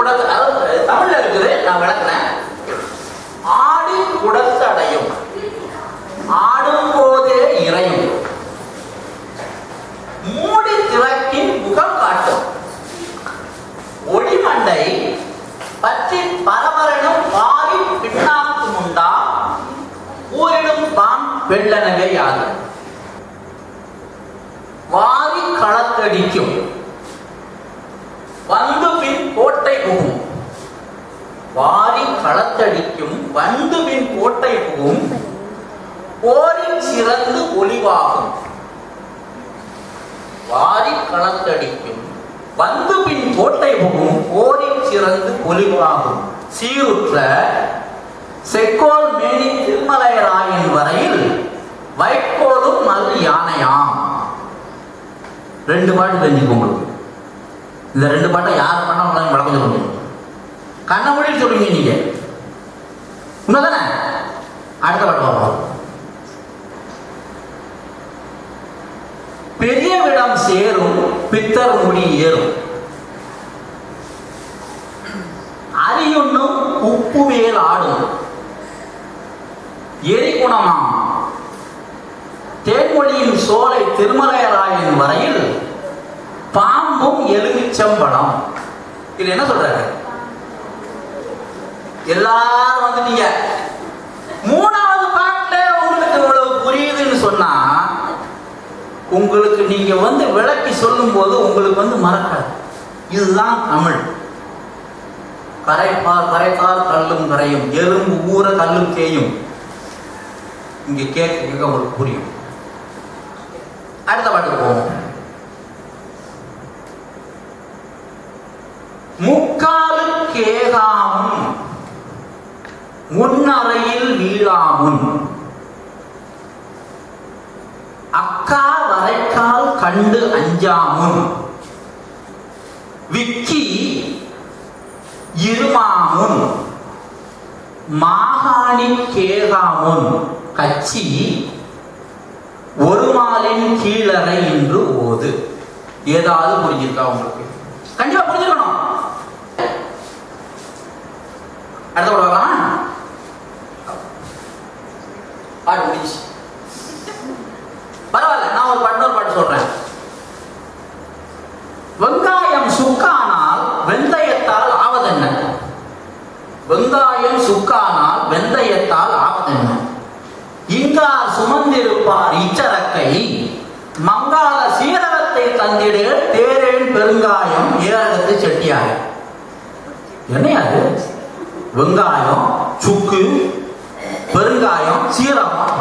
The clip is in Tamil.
குடத்தை, அதாவது தமிழ்ல இருக்குது, நான் விளக்குறேன். ஆடி குடத்தை அடையும், ஆடும் போதே இறையும், மூடி திறக்கின் முகம் காட்டும், ஒளிமண்டை பற்றி பரவரனும் வாரி பின்னாக்கு முண்டா ஊரிடும் பாம் வெள்ளனவே ஆகும். வாரி களத்தடிக்கும், வந்து பின் கோட்டை புகும். வாரி களத்தடிக்கும், வந்து பின் கோட்டை புகும், போரில் சிறந்து ஒளிவாகும். வாரி களத்தடிக்கும், வந்து பின் கோட்டை புகும், போரில் சிறந்து ஒளிவாகும். சீருற்ற செக்கோல் மேனி திருமலைராயின் வரையில் வைக்கோலும் நல் யானையாம். 2 பாட்டு தெரிஞ்சுக்கோங்க. இந்த 2 பாட்டை யார் பண்ண வழக்கம் சொல்லுங்க. கண்ண மொழி சொல்லுங்க நீங்க. உண்மைதானே? அடுத்த பாட்டு வரும். பெரிய விடம் சேரும் பித்தர் முடி ஏறும், அரியுண்ணும் உப்புவேல் ஆடும், எரிகுணமாம் தேன்மொழியின் சோலை திருமலைராயின் வரையில் பாம்பும் எலுமிச்சம்பழம். இது என்ன சொல்றாரு? எல்லாரும் வந்துட்டீங்க. 3வது பாட்டுல உங்களுக்கு இவ்வளவு புரியுதுன்னு சொன்னா, உங்களுக்கு நீங்க விளக்கி சொல்லும் போது உங்களுக்கு மறக்காது. இதுதான் தமிழ். கரைப்பால் கரைத்தால் கல்லும் கரையும், எறும்பு ஊற கல்லும் தேயும். இங்க கேட்க உங்களுக்கு புரியும். அடுத்த பாட்டுக்கு போவோம். முக்காலுக்கேகாமும் முன்னறையில் வீழாமுன், அக்கா வரைக்கால் கண்டு அஞ்சாமுன், விக்கி இருமாமுன், மாகாணி கேகாமுன், கச்சி ஒரு மாலின் கீழறை என்று ஓது. ஏதாவது புரிஞ்சிருக்கா உங்களுக்கு? கண்டிப்பா புரிஞ்சிருக்கணும். அடுத்த பார்க்கலாம். பாட்டு முடிச்சு. பரவாயில்ல, நான் ஒரு பாட்டு சொல்றேன். வெங்காயம் சுக்கானால் வெந்தயத்தால் ஆவதென்ன? வெங்காயம் சுக்கானால் வெந்தயத்தால் ஆவதென்ன? இங்கார் சுமந்திருப்பார் இச்சரக்கை, மங்கால சீரகத்தை தந்திடு தேரேன் பெருங்காயம் ஏரகத்து செட்டியார். என்னையாது? வெங்காயம், சுக்கு, பெருங்காயம், சீரகம்,